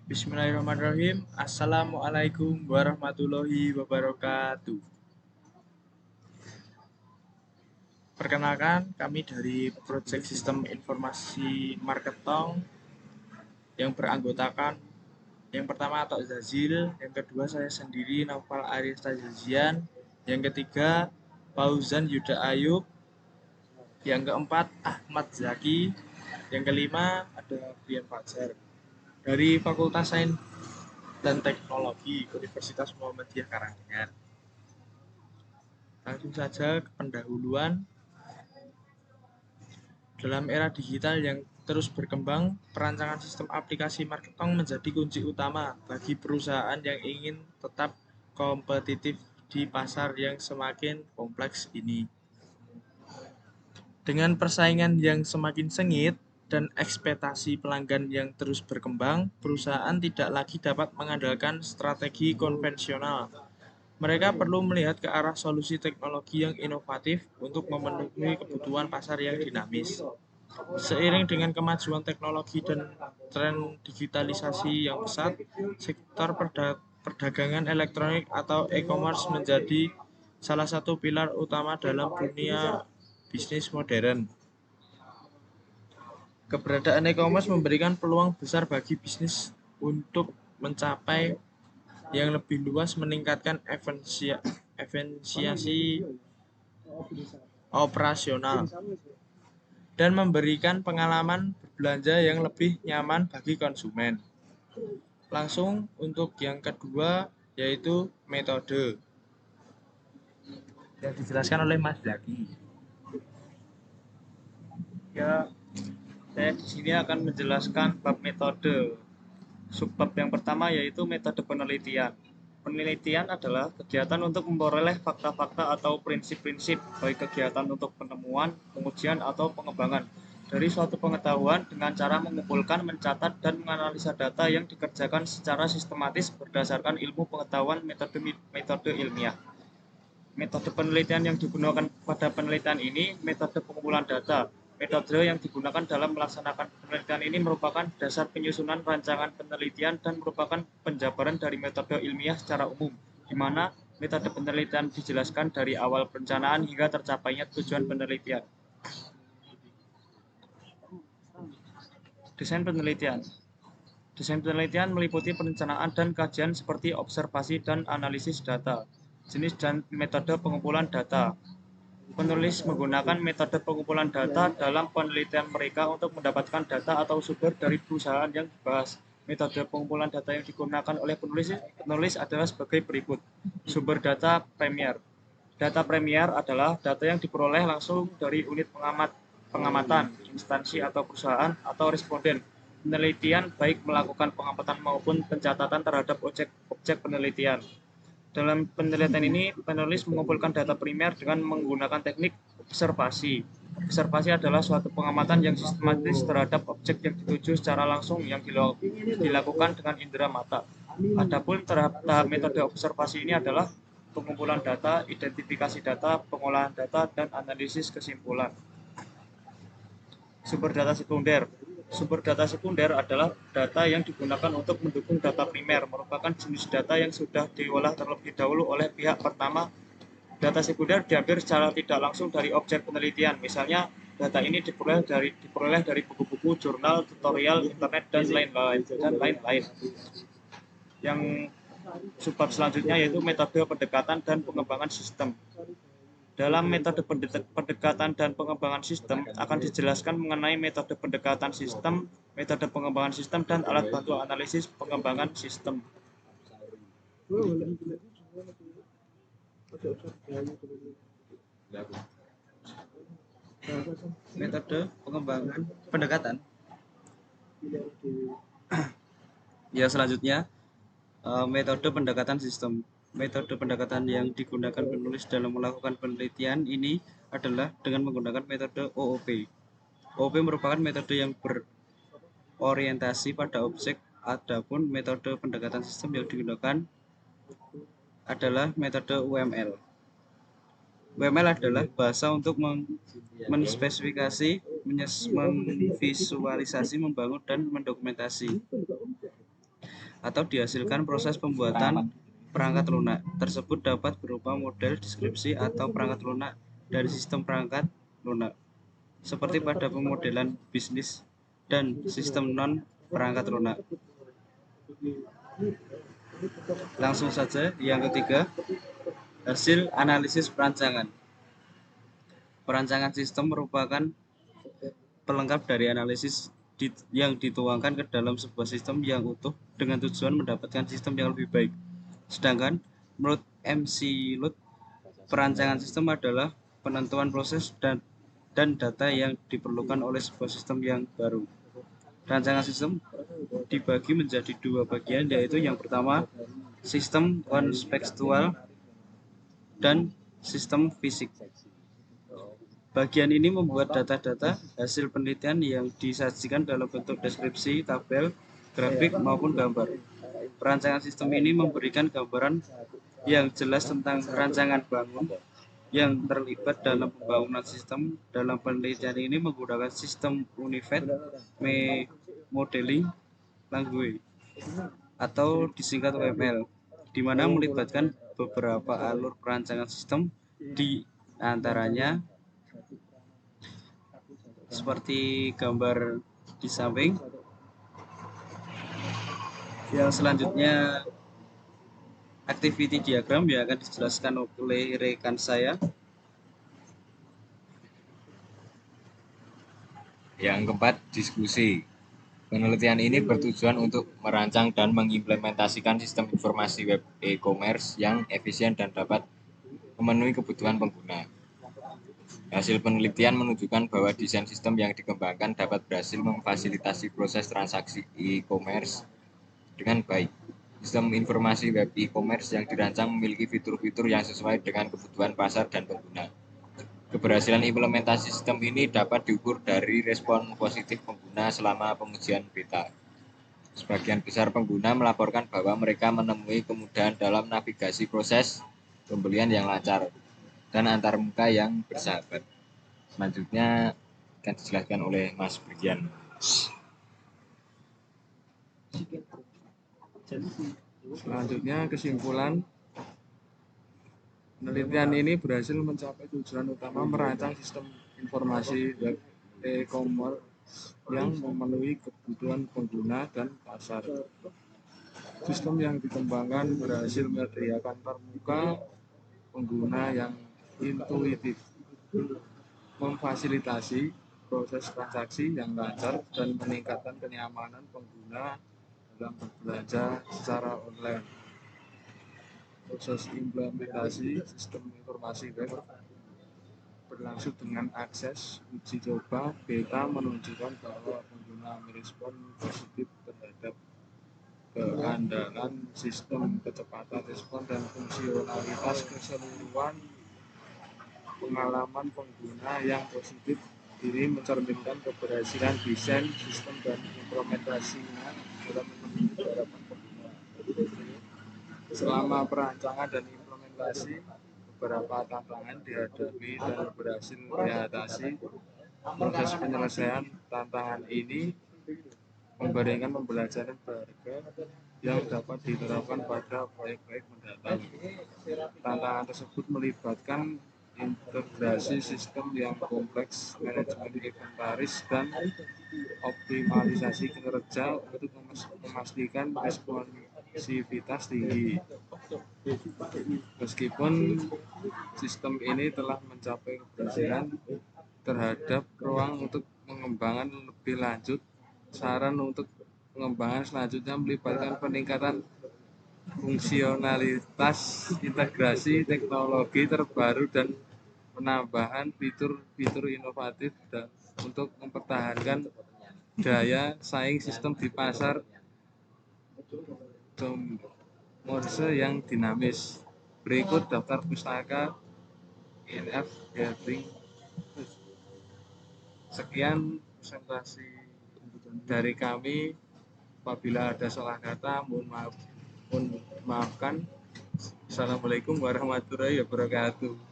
Bismillahirrahmanirrahim. Assalamualaikum warahmatullahi wabarakatuh. Perkenalkan, kami dari Proyek Sistem Informasi Marketing yang beranggotakan yang pertama Atok Zazil, yang kedua saya sendiri Naufal Arista Zazian, yang ketiga Fauzan Yuda Ayub, yang keempat Ahmad Zaki, yang kelima ada Brian Fajar dari Fakultas Sains dan Teknologi Universitas Muhammadiyah Karanganyar. Langsung saja ke pendahuluan. Dalam era digital yang terus berkembang, perancangan sistem aplikasi marketing menjadi kunci utama bagi perusahaan yang ingin tetap kompetitif di pasar yang semakin kompleks ini. Dengan persaingan yang semakin sengit dan ekspektasi pelanggan yang terus berkembang, perusahaan tidak lagi dapat mengandalkan strategi konvensional. Mereka perlu melihat ke arah solusi teknologi yang inovatif untuk memenuhi kebutuhan pasar yang dinamis. Seiring dengan kemajuan teknologi dan tren digitalisasi yang pesat, sektor perdagangan elektronik atau e-commerce menjadi salah satu pilar utama dalam dunia bisnis modern. Keberadaan e-commerce memberikan peluang besar bagi bisnis untuk mencapai yang lebih luas, meningkatkan efisiensi operasional, dan memberikan pengalaman berbelanja yang lebih nyaman bagi konsumen. Langsung untuk yang kedua, yaitu metode yang dijelaskan oleh Mas Zaki. Ya, saya di sini akan menjelaskan bab metode. Subbab yang pertama yaitu metode penelitian. Penelitian adalah kegiatan untuk memperoleh fakta-fakta atau prinsip-prinsip, baik kegiatan untuk penemuan, pengujian, atau pengembangan dari suatu pengetahuan dengan cara mengumpulkan, mencatat, dan menganalisa data yang dikerjakan secara sistematis berdasarkan ilmu pengetahuan metode ilmiah. Metode penelitian yang digunakan pada penelitian ini metode pengumpulan data. Metode yang digunakan dalam melaksanakan penelitian ini merupakan dasar penyusunan rancangan penelitian dan merupakan penjabaran dari metode ilmiah secara umum, di mana metode penelitian dijelaskan dari awal perencanaan hingga tercapainya tujuan penelitian. Desain penelitian. Desain penelitian meliputi perencanaan dan kajian seperti observasi dan analisis data, jenis dan metode pengumpulan data. Penulis menggunakan metode pengumpulan data dalam penelitian mereka untuk mendapatkan data atau sumber dari perusahaan yang dibahas. Metode pengumpulan data yang digunakan oleh penulis adalah sebagai berikut. Sumber data Premier. Data Premier adalah data yang diperoleh langsung dari unit pengamatan, instansi atau perusahaan atau responden. Penelitian baik melakukan pengamatan maupun pencatatan terhadap objek penelitian. Dalam penelitian ini, penulis mengumpulkan data primer dengan menggunakan teknik observasi. Observasi adalah suatu pengamatan yang sistematis terhadap objek yang dituju secara langsung yang dilakukan dengan indera mata. Adapun tahap metode observasi ini adalah pengumpulan data, identifikasi data, pengolahan data, dan analisis kesimpulan. Sumber data sekunder. Sumber data sekunder adalah data yang digunakan untuk mendukung data primer, merupakan jenis data yang sudah diolah terlebih dahulu oleh pihak pertama. Data sekunder diambil secara tidak langsung dari objek penelitian. Misalnya, data ini diperoleh dari buku-buku, jurnal, tutorial, internet, dan lain-lain. Yang subbab selanjutnya yaitu metode pendekatan dan pengembangan sistem. Dalam metode pendekatan dan pengembangan sistem akan dijelaskan mengenai metode pendekatan sistem, metode pengembangan sistem, dan alat bantu analisis pengembangan sistem. Metode pengembangan pendekatan. Ya, selanjutnya metode pendekatan sistem. Metode pendekatan yang digunakan penulis dalam melakukan penelitian ini adalah dengan menggunakan metode OOP. OOP merupakan metode yang berorientasi pada objek, adapun metode pendekatan sistem yang digunakan adalah metode UML. UML adalah bahasa untuk menspesifikasi, memvisualisasi, membangun, dan mendokumentasi. atau dihasilkan proses pembuatan perangkat lunak. Tersebut dapat berupa model, deskripsi, atau perangkat lunak dari sistem perangkat lunak, seperti pada pemodelan bisnis dan sistem non-perangkat lunak. Langsung saja, yang ketiga, hasil analisis perancangan. Perancangan sistem merupakan pelengkap dari analisis yang dituangkan ke dalam sebuah sistem yang utuh dengan tujuan mendapatkan sistem yang lebih baik. Sedangkan menurut MC Lut, perancangan sistem adalah penentuan proses dan data yang diperlukan oleh sebuah sistem yang baru. Rancangan sistem dibagi menjadi dua bagian, yaitu yang pertama sistem konspektual dan sistem fisik. Bagian ini membuat data-data hasil penelitian yang disajikan dalam bentuk deskripsi, tabel, grafik, maupun gambar. Perancangan sistem ini memberikan gambaran yang jelas tentang rancangan bangun yang terlibat dalam pembangunan sistem. Dalam penelitian ini menggunakan sistem Unified Modeling Language atau disingkat UML, di mana melibatkan beberapa alur perancangan sistem, di antaranya seperti gambar di samping. Yang selanjutnya activity diagram yang akan dijelaskan oleh rekan saya. Yang keempat, diskusi. Penelitian ini bertujuan untuk merancang dan mengimplementasikan sistem informasi web e-commerce yang efisien dan dapat memenuhi kebutuhan pengguna. Hasil penelitian menunjukkan bahwa desain sistem yang dikembangkan dapat berhasil memfasilitasi proses transaksi e-commerce dengan baik. Sistem informasi web e-commerce yang dirancang memiliki fitur-fitur yang sesuai dengan kebutuhan pasar dan pengguna. Keberhasilan implementasi sistem ini dapat diukur dari respon positif pengguna selama pengujian beta. Sebagian besar pengguna melaporkan bahwa mereka menemui kemudahan dalam navigasi proses pembelian yang lancar dan antarmuka yang bersahabat. Selanjutnya akan dijelaskan oleh Mas Brian. Selanjutnya, kesimpulan. Penelitian ini berhasil mencapai tujuan utama merancang sistem informasi web e-commerce yang memenuhi kebutuhan pengguna dan pasar. Sistem yang dikembangkan berhasil menyediakan termuka pengguna yang intuitif, memfasilitasi proses transaksi yang lancar, dan meningkatkan kenyamanan pengguna dalam berbelanja secara online. Proses implementasi sistem informasi web berlangsung dengan akses uji coba beta menunjukkan bahwa pengguna merespon positif terhadap keandalan sistem, kecepatan respon, dan fungsionalitas keseluruhan. Pengalaman pengguna yang positif ini mencerminkan keberhasilan desain sistem dan implementasinya dalam memenuhi harapan pengguna. Selama perancangan dan implementasi, beberapa tantangan dihadapi dan berhasil diatasi. Proses penyelesaian tantangan ini memberikan pembelajaran berharga yang dapat diterapkan pada proyek-proyek mendatang. Tantangan tersebut melibatkan integrasi sistem yang kompleks, manajemen inventaris, dan optimalisasi kinerja untuk memastikan responsivitas tinggi. Meskipun sistem ini telah mencapai keberhasilan, terhadap ruang untuk pengembangan lebih lanjut. Saran untuk pengembangan selanjutnya melibatkan peningkatan fungsionalitas, integrasi teknologi terbaru, dan penambahan fitur-fitur inovatif dan untuk mempertahankan daya saing sistem di pasar e-commerce yang dinamis. Berikut daftar pustaka INF Gathering. Sekian presentasi dari kami. Apabila ada salah kata, mohon maafkan. Assalamualaikum warahmatullahi wabarakatuh.